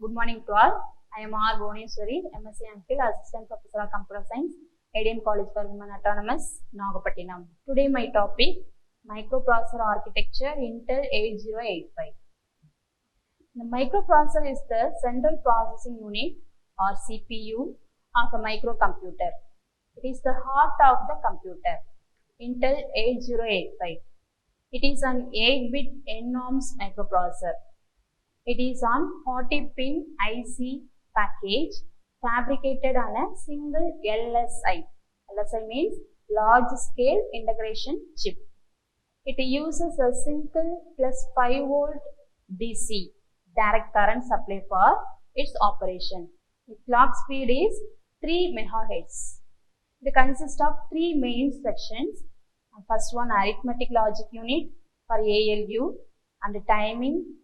Good morning to all. I am R.BHUVANESWARI, M.Sc.MPhil, Assistant Professor of Computer Science, A.D.M. College for Women Autonomous, Nagapattinam. Today my topic, Microprocessor Architecture Intel 8085. The microprocessor is the central processing unit or CPU of a microcomputer. It is the heart of the computer. Intel 8085. It is an 8-bit NORMS microprocessor. It is on 40-pin IC package fabricated on a single LSI. LSI means large scale integration chip. It uses a single plus 5 volt DC direct current supply for its operation. The clock speed is 3 MHz. It consists of 3 main sections. First one, arithmetic logic unit for ALU, and timing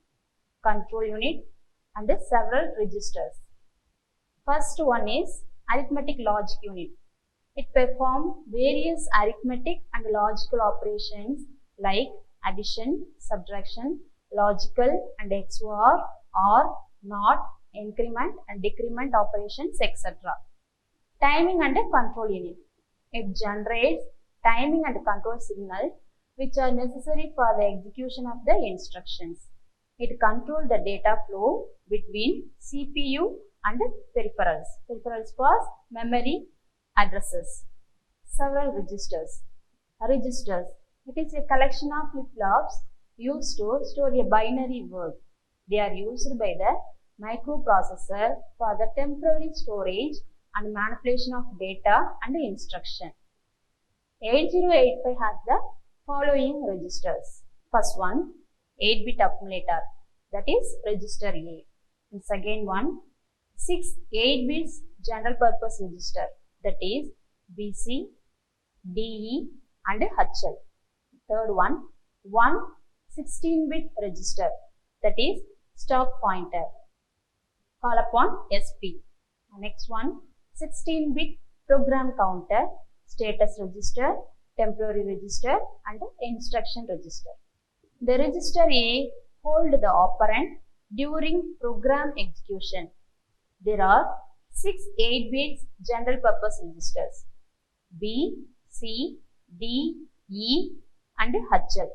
control unit and several registers. First one is arithmetic logic unit. It performs various arithmetic and logical operations like addition, subtraction, logical and XOR, or NOT, increment and decrement operations, etc. Timing and control unit. It generates timing and control signals which are necessary for the execution of the instructions. It controls the data flow between CPU and peripherals. Peripherals for memory addresses. Several registers. Registers. It is a collection of flip-flops used to store a binary word. They are used by the microprocessor for the temporary storage and manipulation of data and instruction. 8085 has the following registers. First one, 8-bit accumulator, that is register A. The second one, 6 8-bits general purpose register, that is BC, DE and HL. Third one, 1 16-bit register, that is stock pointer, call upon SP. Next one, 16-bit program counter, status register, temporary register and instruction register. The register A holds the operand during program execution. There are 6 8-bit general purpose registers B, C, D, E and HL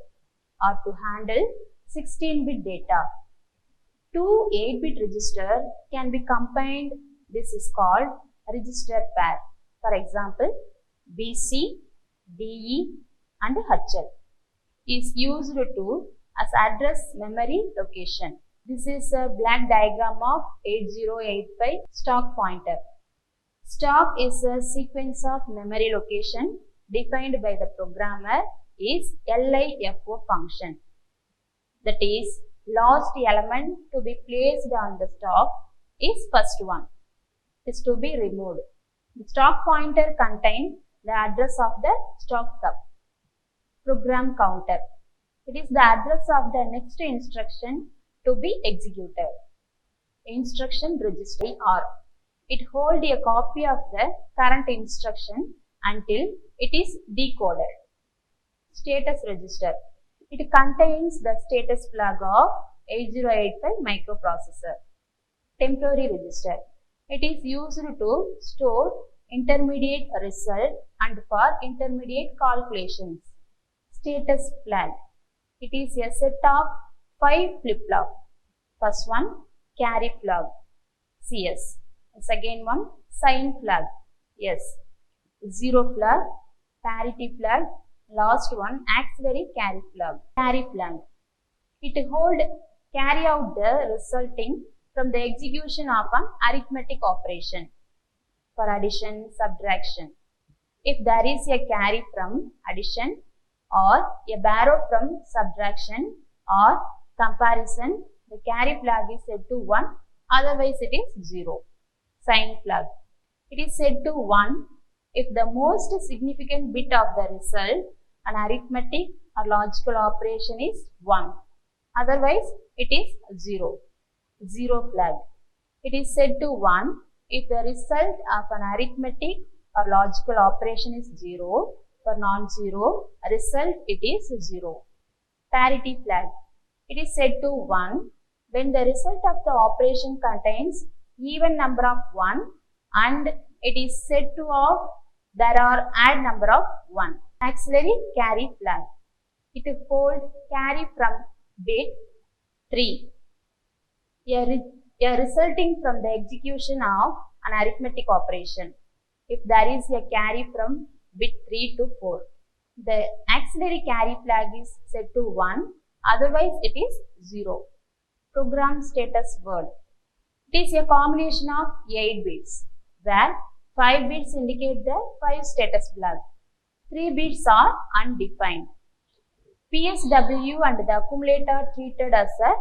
are to handle 16-bit data. 2 8-bit registers can be combined. This is called register pair. For example, BC, DE and HL is used to as address memory location. This is a black diagram of 8085 stock pointer. Stock is a sequence of memory location defined by the programmer is LIFO function. That is, last element to be placed on the stock is first one. It is to be removed. The stock pointer contains the address of the stock sub. Program counter. It is the address of the next instruction to be executed. Instruction register R. It holds a copy of the current instruction until it is decoded. Status register. It contains the status flag of 8085 microprocessor. Temporary register. It is used to store intermediate result and for intermediate calculations. Status flag. It is a set of 5 flip-flops. First one, carry flag, CS. The second one, sign flag, S. Zero flag, parity flag. Last one, auxiliary carry flag. Carry flag. It holds carry out the resulting from the execution of an arithmetic operation for addition, subtraction. If there is a carry from addition or a borrow from subtraction or comparison, the carry flag is set to 1, otherwise it is 0. Sign flag. It is set to 1 if the most significant bit of the result, an arithmetic or logical operation is 1, otherwise it is 0. Zero flag. It is set to 1 if the result of an arithmetic or logical operation is 0. For non-zero result, it is 0. Parity flag. It is set to 1 when the result of the operation contains even number of 1 and it is said to have there are add number of 1. Auxiliary carry flag. It holds carry from bit 3. A resulting from the execution of an arithmetic operation. If there is a carry from bit 3 to 4, the auxiliary carry flag is set to 1, otherwise it is 0. Program status word. It is a combination of 8 bits, where 5 bits indicate the 5 status flag. 3 bits are undefined. PSW and the accumulator are treated as a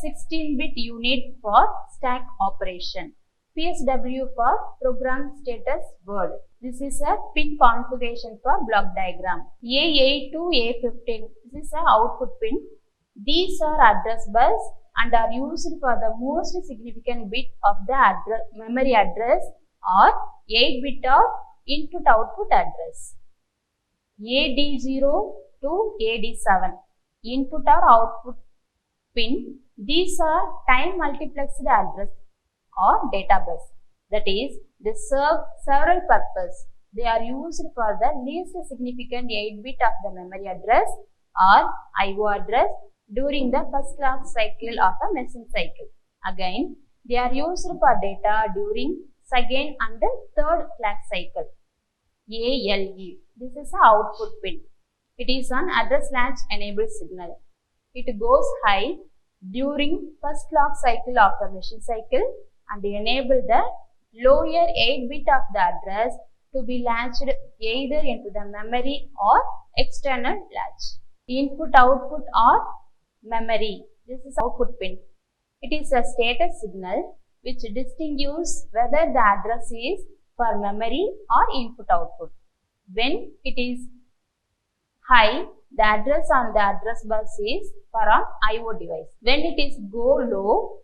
16-bit unit for stack operation. PSW for program status word. This is a pin configuration for block diagram. A8 to A15. This is a output pin. These are address bus and are used for the most significant bit of the memory address or 8-bit of input-output address. AD0 to AD7. Input or output pin. These are time multiplexed address or data bus. That is, they serve several purposes. They are used for the least significant 8-bit of the memory address or IO address during the first clock cycle of a machine cycle. Again, they are used for data during second and third clock cycle. ALE. This is an output pin. It is an address latch enabled signal. It goes high during first clock cycle of the machine cycle and enable the lower 8-bit of the address to be latched either into the memory or external latch. Input, output or memory. This is output pin. It is a status signal which distinguishes whether the address is for memory or input output. When it is high, the address on the address bus is for an IO device. When it is go low,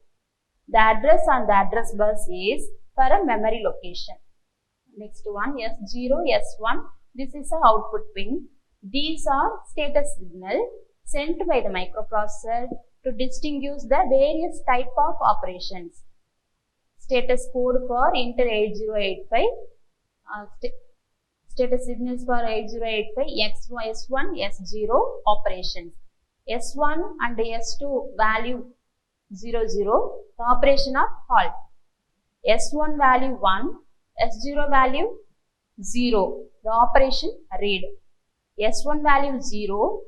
the address on the address bus is for a memory location. Next one, S0, S1. This is an output pin. These are status signal sent by the microprocessor to distinguish the various type of operations. Status code for Intel 8085. Status signals for 8085 S1, S0 operations. S1 and S2 value 00, the operation of halt. S1 value 1, S0 value 0, the operation read. S1 value 0,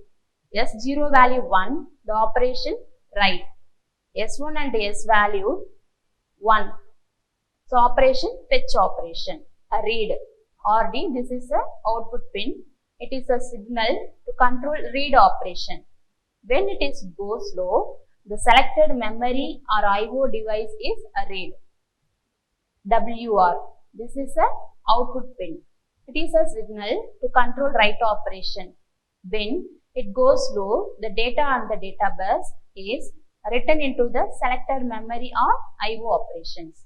S0 value 1, the operation write. S1 and S value 1, so operation fetch operation. A read. RD, this is a output pin. It is a signal to control read operation. When it is go slow, the selected memory or IO device is a read. WR, this is a output pin. It is a signal to control write operation. When it goes slow, the data on the data bus is written into the selected memory or IO operations.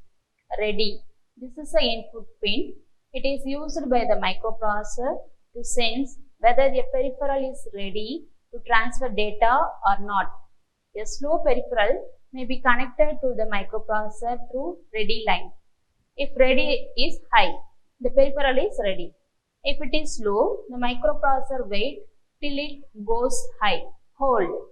Ready, this is an input pin. It is used by the microprocessor to sense whether the peripheral is ready to transfer data or not. A slow peripheral may be connected to the microprocessor through ready line. If ready is high, the peripheral is ready. If it is slow, the microprocessor wait till it goes high. Hold.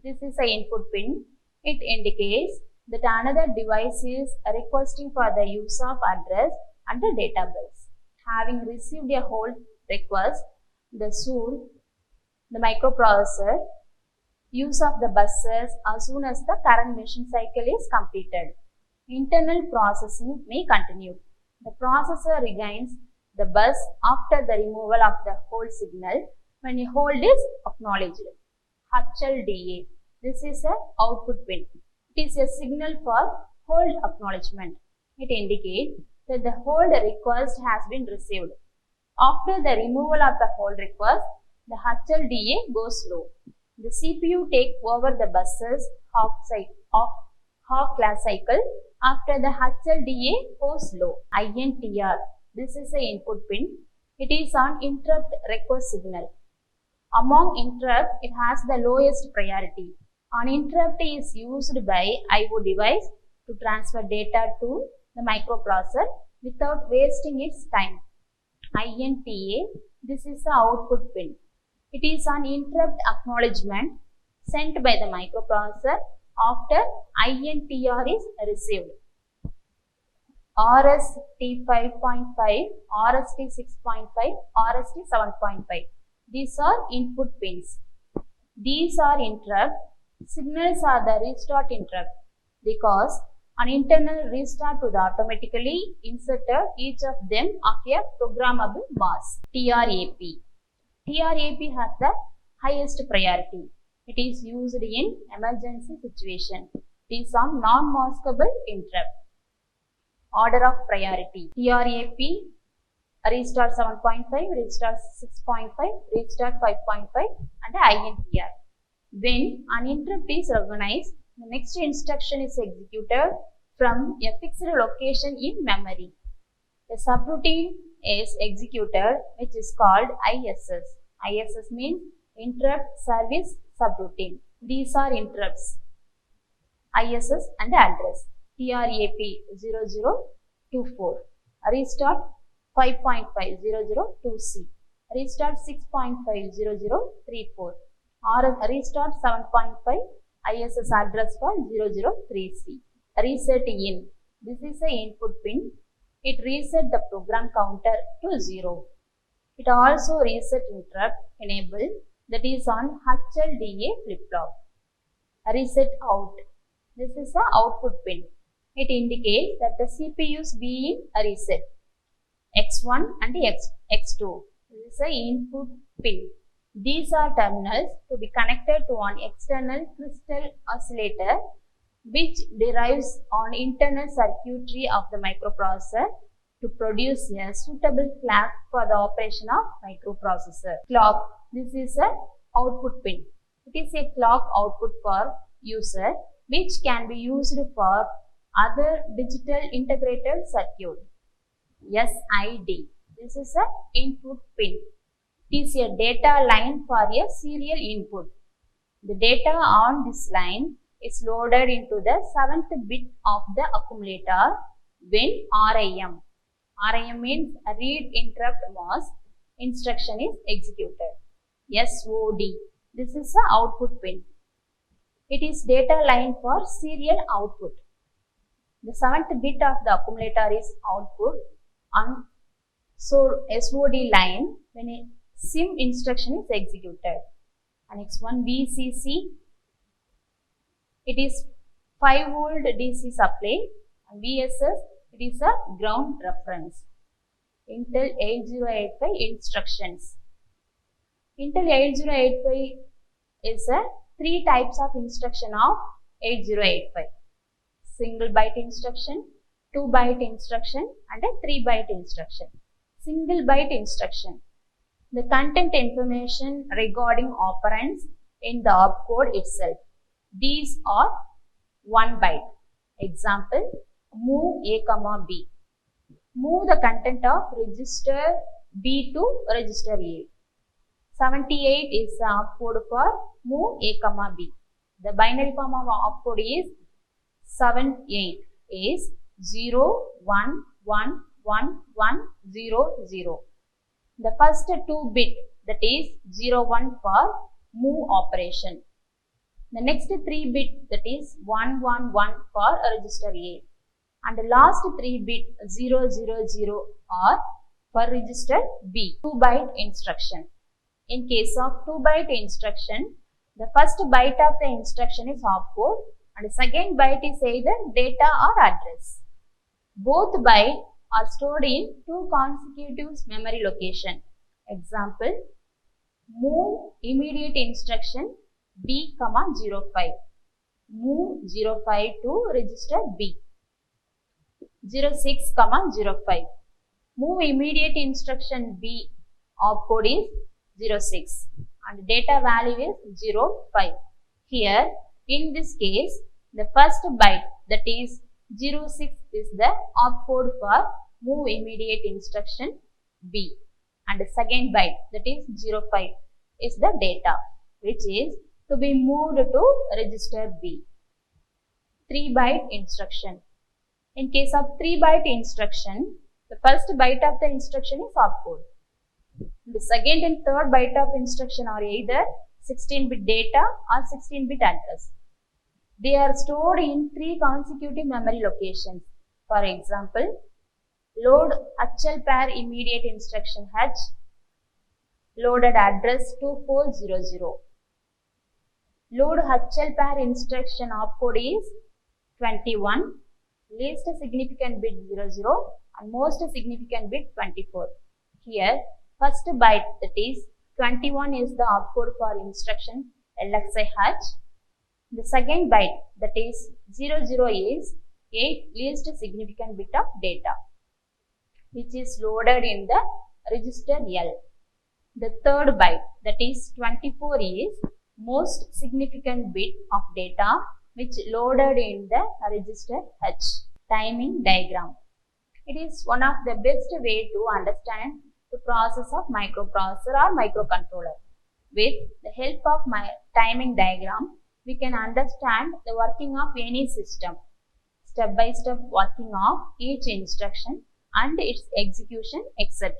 This is an input pin. It indicates that another device is requesting for the use of address and the data bus. Having received a hold request, the microprocessor use of the buses as soon as the current machine cycle is completed. Internal processing may continue. The processor regains the bus after the removal of the hold signal when a hold is acknowledged. HLDA. This is an output pin. It is a signal for hold acknowledgement. It indicates that the hold request has been received. After the removal of the hold request, the HLDA goes slow. The CPU takes over the bus's half class cycle after the HLDA goes low. INTR. This is an input pin. It is an interrupt request signal. Among interrupt, it has the lowest priority. An interrupt is used by I/O device to transfer data to the microprocessor without wasting its time. INTA, this is the output pin. It is an interrupt acknowledgement sent by the microprocessor after INTR is received. RST 5.5, RST 6.5, RST 7.5. These are input pins. These are interrupt. Signals are the restart interrupt because an internal restart would automatically inserted each of them of a programmable mask. TRAP. TRAP has the highest priority. It is used in emergency situation. It is some non-maskable interrupt. Order of priority. TRAP, restart 7.5, restart 6.5, restart 5.5 and INTR. When an interrupt is recognized, the next instruction is executed from a fixed location in memory. The subroutine is executed which is called ISS. ISS means interrupt service subroutine. These are interrupts. ISS and address. TRAP 0024. Restart 5.5 002C. Restart 6.5 0034. Or restart 7.5 ISS address for 003C. Reset in. This is the input pin. It reset the program counter to 0. It also reset interrupt enable, that is on HLDA flip-flop. Reset out. This is the output pin. It indicates that the CPU is being reset. X1 and X2. This is the input pin. These are terminals to be connected to an external crystal oscillator which derives on internal circuitry of the microprocessor to produce a suitable clock for the operation of microprocessor. Clock. This is a output pin. It is a clock output for user which can be used for other digital integrated circuit. SID. This is a input pin. It is a data line for a serial input. The data on this line is loaded into the 7th bit of the accumulator when RIM. RIM means read interrupt mask instruction is executed. SOD. This is the output pin. It is data line for serial output. The 7th bit of the accumulator is output on SOD line when a SIM instruction is executed. And next one, VCC. It is 5 volt DC supply. And VSS, it is a ground reference. Intel 8085 instructions. Intel 8085 is a 3 types of instruction of 8085. Single byte instruction, 2 byte instruction and a 3 byte instruction. Single byte instruction. The content information regarding operands in the opcode itself. These are 1 byte. Example, move A, B. Move the content of register B to register A. 78 is the opcode for move A, B. The binary form of opcode is 78 is 0, 1, 1, 1, 1, 0, 0. The first 2 bit, that is 0, 1 for move operation. The next 3 bit, that is 1, 1, 1 for register A. And the last 3 bit 0, 0, 0 are for register B. 2 byte instruction. In case of 2 byte instruction, the first byte of the instruction is opcode and the second byte is either data or address. Both bytes are stored in 2 consecutive memory location. Example, move immediate instruction B, 05. Move 05 to register B. 06, 05. Move immediate instruction B, opcode is 06 and data value is 05. Here, in this case, the first byte, that is 06, is the opcode for move immediate instruction B and the second byte, that is 05, is the data, which is to be moved to register B. 3-byte instruction. In case of 3-byte instruction, the first byte of the instruction is opcode. The second and third byte of instruction are either 16-bit data or 16-bit address. They are stored in 3 consecutive memory locations. For example, load HL pair immediate instruction H, loaded address 2400. Load HL pair instruction opcode is 21, least significant bit 00 and most significant bit 24. Here, first byte, that is 21, is the opcode for instruction LXIH. The second byte, that is 00, is 8 least significant bit of data, which is loaded in the register L. The third byte, that is 24, is most significant bit of data, which loaded in the register H. Timing diagram. It is one of the best way to understand the process of microprocessor or microcontroller. With the help of my timing diagram, we can understand the working of any system, step-by-step working of each instruction and its execution, etc.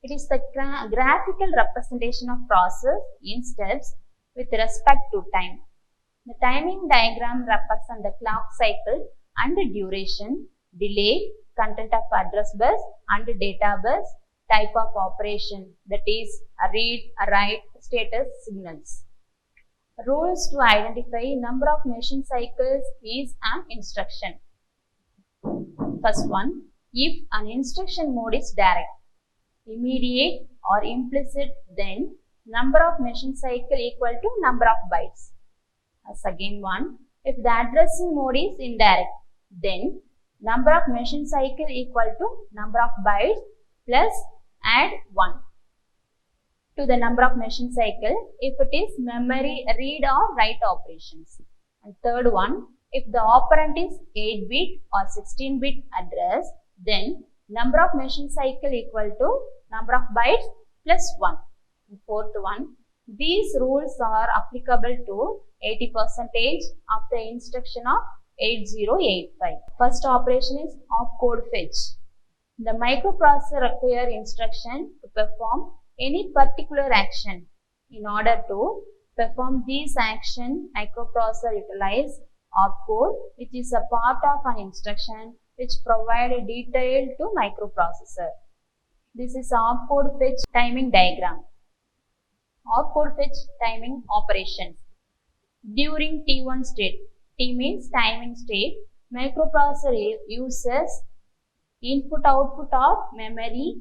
It is the graphical representation of process in steps with respect to time. The timing diagram represents the clock cycle and duration, delay, content of address bus and data bus, type of operation, that is read, write, status signals. Rules to identify number of machine cycles is an instruction. First one, if an instruction mode is direct, immediate or implicit, then number of machine cycle equal to number of bytes. Second one, if the addressing mode is indirect, then number of machine cycle equal to number of bytes plus add 1 to the number of machine cycle if it is memory read or write operations. And third one, if the operand is 8-bit or 16-bit address, then number of machine cycle equal to number of bytes plus 1. And fourth one, these rules are applicable to 80% of the instruction of 8085. First operation is opcode fetch. The microprocessor requires instruction to perform any particular action. In order to perform this action, microprocessor utilizes opcode, which is a part of an instruction which provides a detail to microprocessor. This is opcode fetch timing diagram. Opcode fetch timing operations. During T1 state, T means timing state, microprocessor uses input-output of memory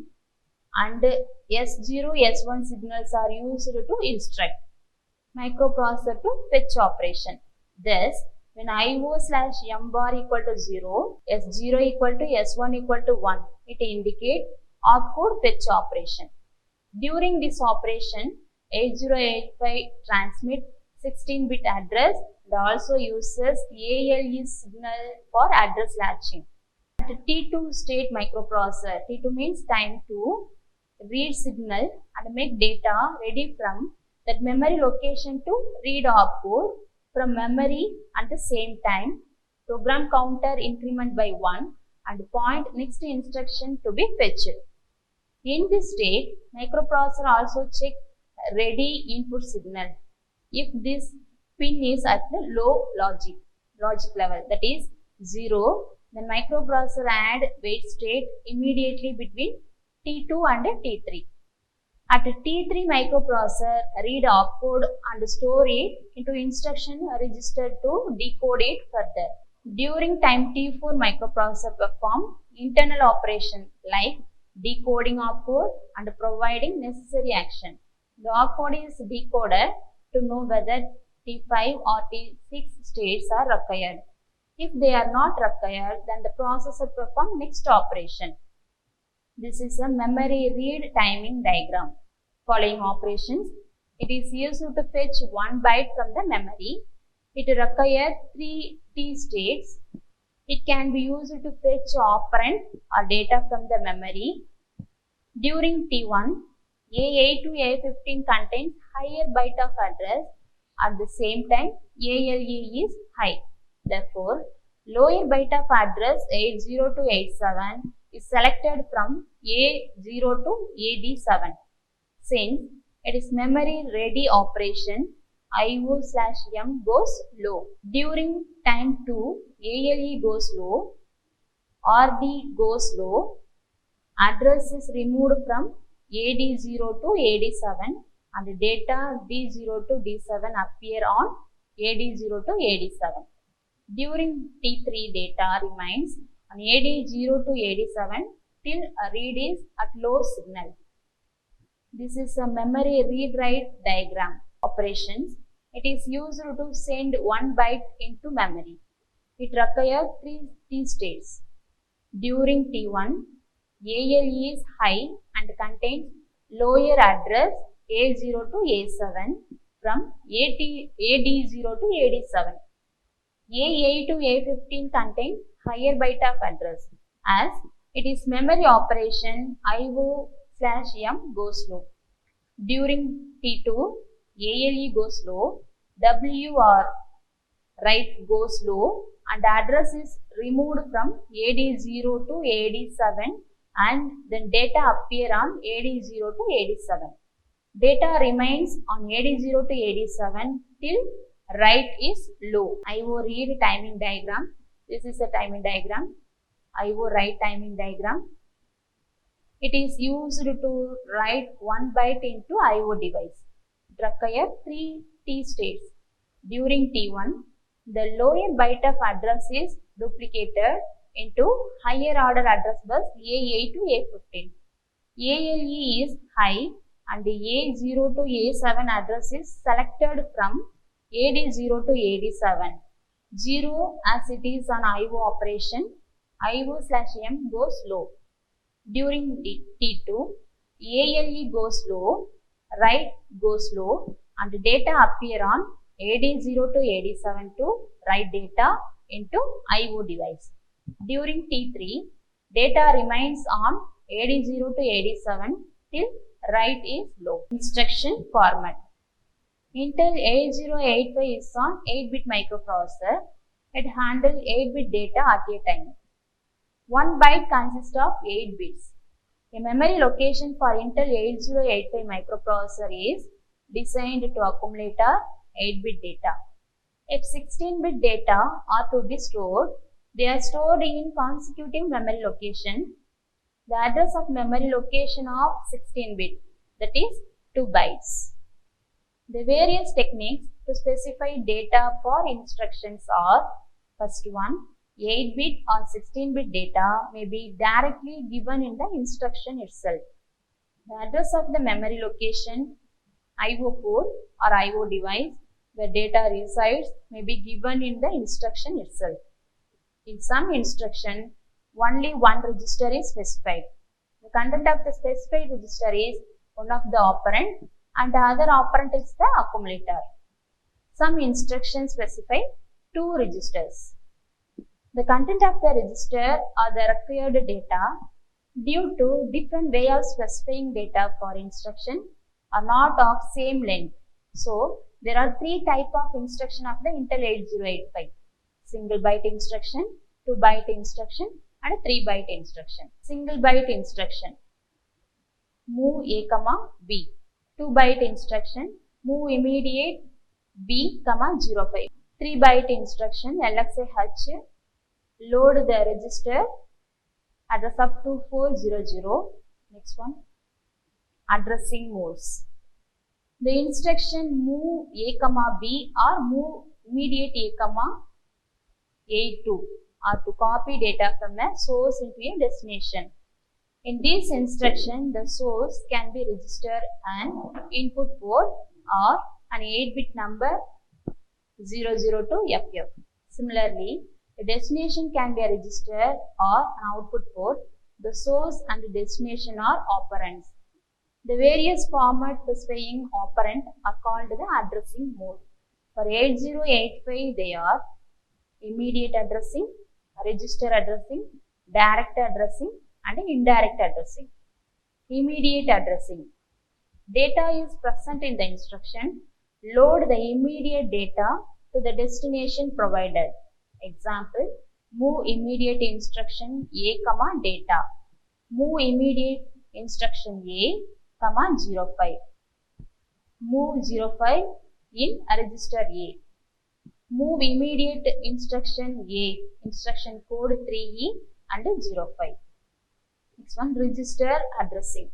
and S0, S1 signals are used to instruct microprocessor to fetch operation. Thus, when IO/M bar equal to 0, S0 equal to S1 equal to 1, it indicates opcode fetch operation. During this operation, 8085 transmit 16-bit address and also uses ALE signal for address latching. At T2 state microprocessor, T2 means time to read signal and make data ready from that memory location to read opcode from memory at the same time, program counter increment by 1 and point next instruction to be fetched. In this state, microprocessor also check ready input signal. If this pin is at the low logic level, that is 0, then microprocessor add wait state immediately between T2 and T3. At T3, microprocessor read opcode and store it into instruction register to decode it further. During time T4, microprocessor perform internal operation like decoding opcode and providing necessary action. The opcode is decoded to know whether T5 or T6 states are required. If they are not required, then the processor performs next operation. This is a memory read timing diagram. Following operations, it is used to fetch 1 byte from the memory. It requires 3 T states. It can be used to fetch operand or data from the memory. During T1, A8 to A15 contains higher byte of address At the same time, ALE is high. Therefore, lower byte of address 80 to 87 is selected from A0 to AD7. Since it is memory ready operation, IO/M goes low. During time 2, ALE goes low, RD goes low, address is removed from AD0 to AD7 and data D0 to D7 appear on AD0 to AD7. During T3, data remains on AD0 to AD7 till a read is at low signal. This is a memory read-write diagram operations. It is used to send one byte into memory. It requires 3 T states. During T1, ALE is high and contains lower address A0 to A7 from AD0 to AD7. A8 to A15 contains higher byte of address. As it is memory operation, IO/M goes low. During T2, ALE goes low, WR write goes low and address is removed from AD0 to AD7 and then data appear on AD0 to AD7. Data remains on AD0 to AD7 till write is low. IO read timing diagram. This is a timing diagram. IO write timing diagram. It is used to write one byte into IO device. It requires 3 T states. During T1, the lower byte of address is duplicated into higher order address bus A8 to A15. ALE is high and A0 to A7 address is selected from AD0 to AD7. 0 as it is an IO operation, IO/M goes low. During T2, ALE goes low, write goes low and data appear on AD0 to AD7 to write data into IO device. During T3, data remains on AD0 to AD7 till write is low. Instruction format. Intel 8085 is an 8-bit microprocessor. It handles 8-bit data at a time. 1 byte consists of 8 bits. A memory location for Intel 8085 microprocessor is designed to accumulate 8-bit data. If 16-bit data are to be stored, they are stored in consecutive memory location. The address of memory location of 16-bit, that is 2 bytes. The various techniques to specify data for instructions are: first one, 8-bit or 16-bit data may be directly given in the instruction itself. The address of the memory location, IO port or IO device where data resides may be given in the instruction itself. In some instruction, only one register is specified. The content of the specified register is one of the operand and the other operand is the accumulator. Some instructions specify 2 registers. The content of the register or the required data, due to different way of specifying data for instruction, are not of same length. So, there are 3 types of instruction of the Intel 8085. Single byte instruction, 2 byte instruction and 3 byte instruction. Single byte instruction, move A, B. 2 byte instruction, move immediate B, 05. 3 byte instruction, LXI-H, load the register, address of 2400. Next one, addressing modes. The instruction move A, B or move immediate A, A2 are to copy data from a source into a destination. In this instruction, the source can be registered an input port or an 8-bit number 00 to FF. Similarly, the destination can be a register or an output port. The source and the destination are operands. The various formats specifying operand are called the addressing mode. For 8085, they are immediate addressing, register addressing, direct addressing and indirect addressing. Immediate addressing. Data is present in the instruction. load the immediate data to the destination provided. Example, move immediate instruction A, data. Move immediate instruction A, 05. Move 05 in register A. Move immediate instruction A, instruction code 3E and 05. Next one, register addressing.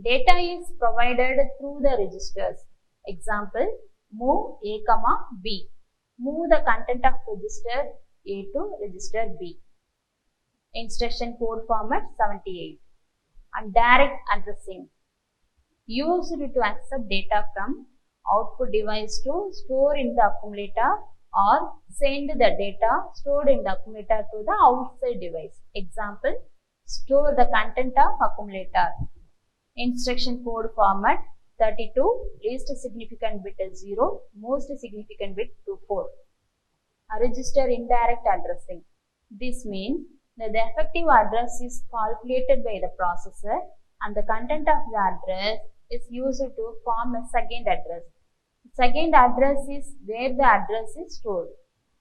Data is provided through the registers. Example, move A, B. Move the content of register A to register B. Instruction code format 78. And direct addressing. Used to accept data from output device to store in the accumulator or send the data stored in the accumulator to the outside device. Example, store the content of accumulator. Instruction code format 32, least significant bit is 0, most significant bit to 4. Register indirect addressing. This means that the effective address is calculated by the processor and the content of the address is used to form a second address. Second address is where the address is stored.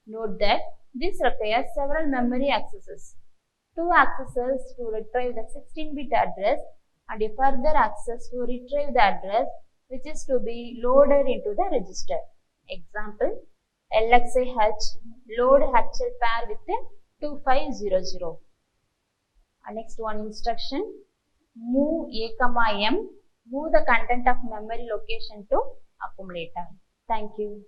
Note that this requires several memory accesses. 2 accesses to retrieve the 16-bit address and a further access to retrieve the address which is to be loaded into the register. Example, LXAH load HL pair with a 2500. Next one instruction, move A, M. Move the content of memory location to accumulator. Thank you.